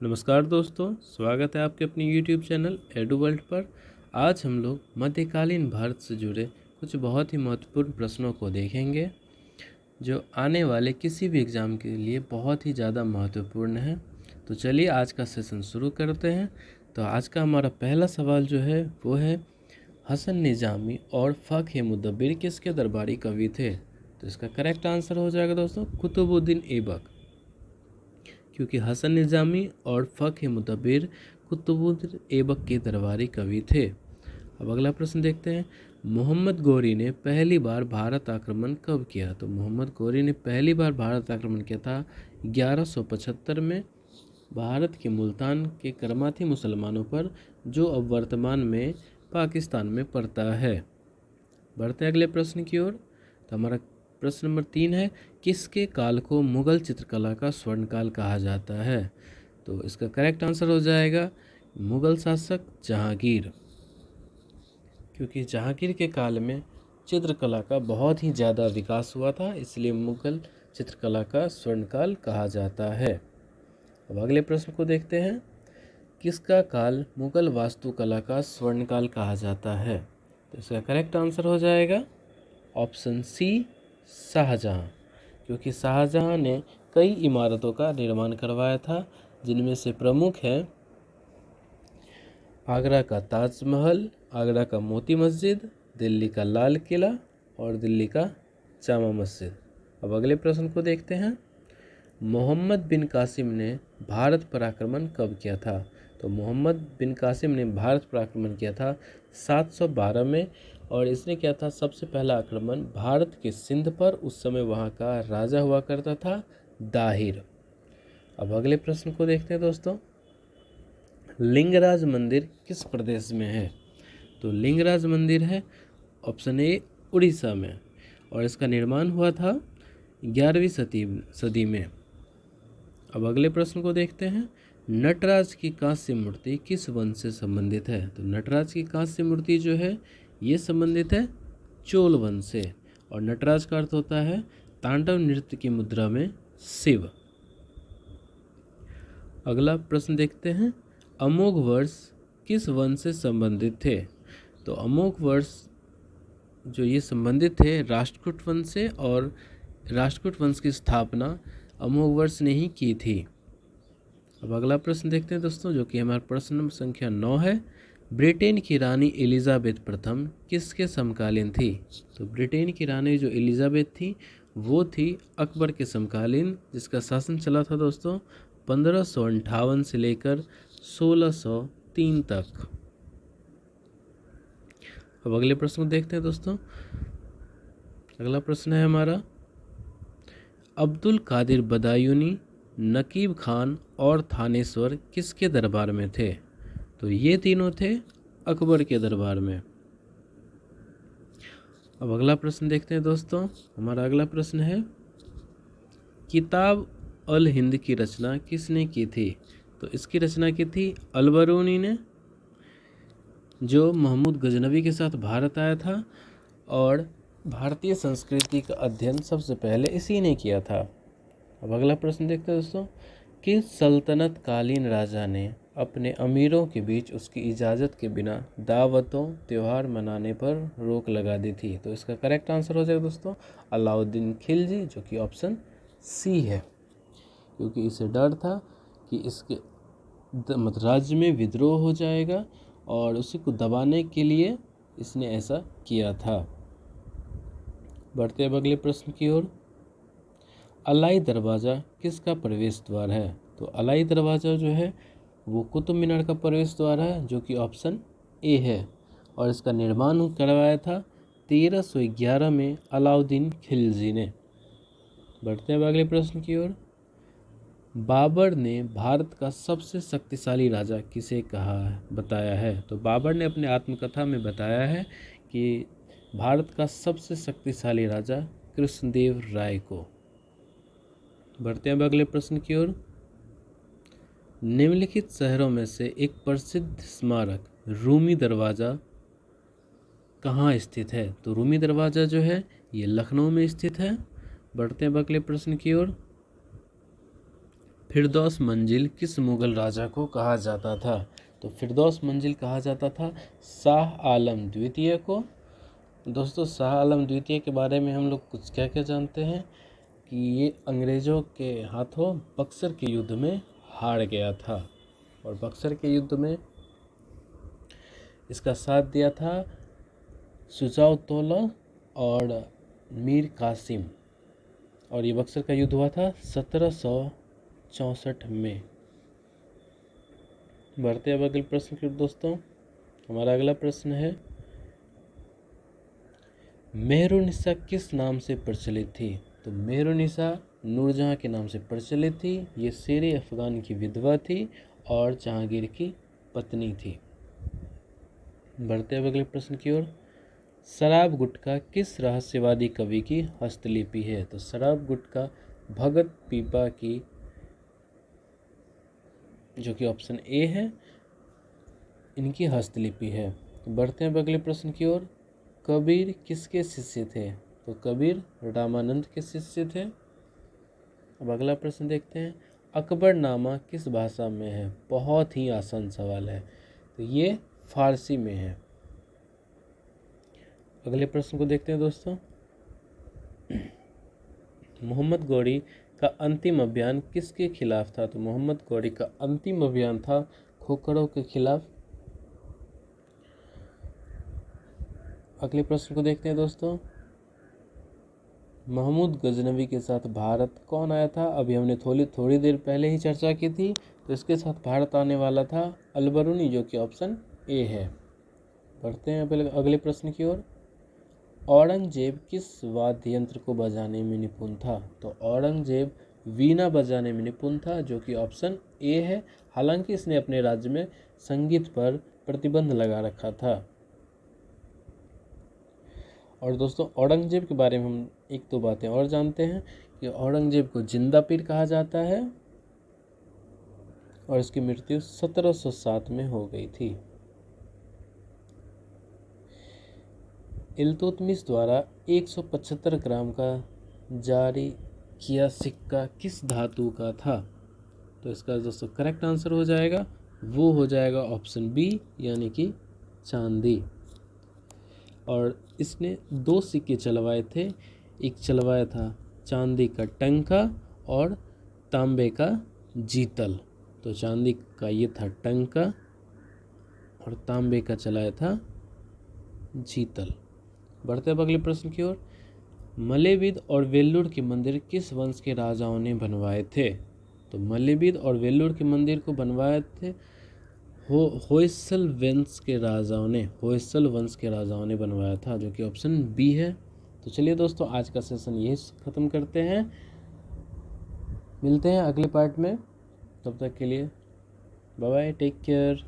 नमस्कार दोस्तों, स्वागत है आपके अपने YouTube चैनल एडू वर्ल्ड पर। आज हम लोग मध्यकालीन भारत से जुड़े कुछ बहुत ही महत्वपूर्ण प्रश्नों को देखेंगे जो आने वाले किसी भी एग्ज़ाम के लिए बहुत ही ज़्यादा महत्वपूर्ण है। तो चलिए आज का सेशन शुरू करते हैं। तो आज का हमारा पहला सवाल जो है वो है, हसन निजामी और फ़ख्र मुदब्बिर किसके दरबारी कवि थे? तो इसका करेक्ट आंसर हो जाएगा दोस्तों कुतुबुद्दीन ऐबक, क्योंकि हसन निजामी और फ़ख्र मुदब्बिर कुतुबुद्दीन ऐबक के दरबारी कवि थे। अब अगला प्रश्न देखते हैं, मोहम्मद गौरी ने पहली बार भारत आक्रमण कब किया? तो मोहम्मद गौरी ने पहली बार भारत आक्रमण किया था 1175 में भारत के मुल्तान के करमाती मुसलमानों पर, जो अब वर्तमान में पाकिस्तान में पड़ता है। बढ़ते अगले प्रश्न की ओर। तो हमारा प्रश्न नंबर 3 है, किसके काल को मुगल चित्रकला का स्वर्णकाल कहा जाता है? तो इसका करेक्ट आंसर हो जाएगा मुगल शासक जहांगीर, क्योंकि जहांगीर के काल में चित्रकला का बहुत ही ज़्यादा विकास हुआ था, इसलिए मुगल चित्रकला का स्वर्णकाल कहा जाता है। अब अगले प्रश्न को देखते हैं, किसका काल मुगल वास्तुकला का स्वर्णकाल कहा जाता है? तो इसका करेक्ट आंसर हो जाएगा ऑप्शन सी, शाहजहां, क्योंकि शाहजहां ने कई इमारतों का निर्माण करवाया था, जिनमें से प्रमुख है आगरा का ताजमहल, आगरा का मोती मस्जिद, दिल्ली का लाल किला और दिल्ली का जामा मस्जिद। अब अगले प्रश्न को देखते हैं, मोहम्मद बिन कासिम ने भारत पर आक्रमण कब किया था? तो मोहम्मद बिन कासिम ने भारत पर आक्रमण किया था 712 में, और इसने किया था सबसे पहला आक्रमण भारत के सिंध पर। उस समय वहाँ का राजा हुआ करता था दाहिर। अब अगले प्रश्न को देखते हैं दोस्तों, लिंगराज मंदिर किस प्रदेश में है? तो लिंगराज मंदिर है ऑप्शन ए, उड़ीसा में, और इसका निर्माण हुआ था 11वीं सदी में। अब अगले प्रश्न को देखते हैं, नटराज की कांस्य मूर्ति किस वंश से संबंधित है? तो नटराज की कांस्य मूर्ति जो है ये संबंधित है चोल वंश से, और नटराज का अर्थ होता है तांडव नृत्य की मुद्रा में शिव। अगला प्रश्न देखते हैं, अमोघ वर्ष किस वंश से संबंधित थे? तो अमोघ वर्ष जो ये संबंधित थे राष्ट्रकूट वंश से, और राष्ट्रकूट वंश की स्थापना अमोघ वर्ष ने ही की थी। अब अगला प्रश्न देखते हैं दोस्तों, जो कि हमारा प्रश्न नंबर संख्या 9 है, ब्रिटेन की रानी एलिजाबेथ प्रथम किसके समकालीन थी? तो ब्रिटेन की रानी जो एलिजाबेथ थी वो थी अकबर के समकालीन, जिसका शासन चला था दोस्तों 1558 से लेकर 1603 तक। अब अगले प्रश्न को देखते हैं दोस्तों। अगला प्रश्न है हमारा, अब्दुल कादिर बदायूनी, नकीब खान और थानेश्वर किसके दरबार में थे? तो ये तीनों थे अकबर के दरबार में। अब अगला प्रश्न देखते हैं दोस्तों। हमारा अगला प्रश्न है, किताब अल हिंद की रचना किसने की थी? तो इसकी रचना की थी अलबरूनी ने, जो महमूद गजनवी के साथ भारत आया था, और भारतीय संस्कृति का अध्ययन सबसे पहले इसी ने किया था। अब अगला प्रश्न देखते हैं दोस्तों, किस सल्तनत कालीन राजा ने अपने अमीरों के बीच उसकी इजाज़त के बिना दावतों त्यौहार मनाने पर रोक लगा दी थी? तो इसका करेक्ट आंसर हो जाएगा दोस्तों अलाउद्दीन खिलजी, जो कि ऑप्शन सी है, क्योंकि इसे डर था कि इसके मतलब राज्य में विद्रोह हो जाएगा, और उसी को दबाने के लिए इसने ऐसा किया था। बढ़ते अब अगले प्रश्न की ओर, अलाई दरवाज़ा किसका प्रवेश द्वार है? तो अलाई दरवाज़ा जो है वो कुतुब मीनार का प्रवेश द्वार है, जो कि ऑप्शन ए है, और इसका निर्माण करवाया था 1311 में अलाउद्दीन खिलजी ने। बढ़ते हैं अगले प्रश्न की ओर, बाबर ने भारत का सबसे शक्तिशाली राजा किसे बताया है? तो बाबर ने अपने आत्मकथा में बताया है कि भारत का सबसे शक्तिशाली राजा कृष्णदेव राय को। बढ़ते हैं अगले प्रश्न की ओर, निम्नलिखित शहरों में से एक प्रसिद्ध स्मारक रूमी दरवाज़ा कहाँ स्थित है? तो रूमी दरवाज़ा जो है ये लखनऊ में स्थित है। बढ़ते हैं अगले प्रश्न की ओर, फिरदौस मंजिल किस मुग़ल राजा को कहा जाता था? तो फिरदौस मंजिल कहा जाता था शाह आलम द्वितीय को। दोस्तों, शाह आलम द्वितीय के बारे में हम लोग कुछ क्या क्या जानते हैं कि ये अंग्रेज़ों के हाथों बक्सर के युद्ध में हार गया था, और बक्सर के युद्ध में इसका साथ दिया था शुजाउद्दौला और मीर कासिम, और ये बक्सर का युद्ध हुआ था 1764 में। बढ़ते अब अगले प्रश्न की ओर दोस्तों। हमारा अगला प्रश्न है, मेहरुनिसा किस नाम से प्रचलित थी? तो मेहरुनिसा नूरजहां के नाम से प्रचलित थी। ये शेर अफगान की विधवा थी और जहांगीर की पत्नी थी। बढ़ते अब अगले प्रश्न की ओर। शराब गुटका किस रहस्यवादी कवि की हस्तलिपि है? तो शराब गुटका भगत पीपा की, जो कि ऑप्शन ए है, इनकी हस्तलिपि है। बढ़ते हैं अगले प्रश्न की ओर। कबीर किसके शिष्य थे? तो कबीर रामानंद के शिष्य थे। अब अगला प्रश्न देखते हैं, अकबरनामा किस भाषा में है? बहुत ही आसान सवाल है, तो ये फारसी में है। अगले प्रश्न को देखते हैं दोस्तों। मोहम्मद गौरी का अंतिम अभियान किसके खिलाफ था? तो मोहम्मद गौरी का अंतिम अभियान था खोखरों के खिलाफ। अगले प्रश्न को देखते हैं दोस्तों। महमूद गजनवी के साथ भारत कौन आया था? अभी हमने थोड़ी देर पहले ही चर्चा की थी। तो इसके साथ भारत आने वाला था अलबरूनी, जो कि ऑप्शन ए है। बढ़ते हैं अगले प्रश्न की ओर। औरंगजेब किस वाद्य यंत्र को बजाने में निपुण था? तो औरंगजेब वीणा बजाने में निपुण था, जो कि ऑप्शन ए है। हालांकि इसने अपने राज्य में संगीत पर प्रतिबंध लगा रखा था। और दोस्तों, औरंगजेब के बारे में हम एक दो बातें और जानते हैं कि औरंगजेब को जिंदा पीर कहा जाता है और इसकी मृत्यु 1707 में हो गई थी। इल्तुतमिश द्वारा 175 ग्राम का जारी किया सिक्का किस धातु का था? तो इसका दोस्तों करेक्ट आंसर हो जाएगा, वो हो जाएगा ऑप्शन बी, यानी कि चांदी। और इसने 2 सिक्के चलवाए थे। एक चलवाया था चांदी का टंका और तांबे का जीतल। तो चांदी का ये था टंका और तांबे का चलाया था जीतल। बढ़ते अब अगले प्रश्न की ओर। मलेविद और वेल्लुर के मंदिर किस वंश के राजाओं ने बनवाए थे? तो मलेविद और वेल्लुर के मंदिर को बनवाए थे होयसल वंश के राजाओं ने बनवाया था, जो कि ऑप्शन बी है। तो चलिए दोस्तों, आज का सेशन यही ख़त्म करते हैं। मिलते हैं अगले पार्ट में, तब तक के लिए बाय बाय, टेक केयर।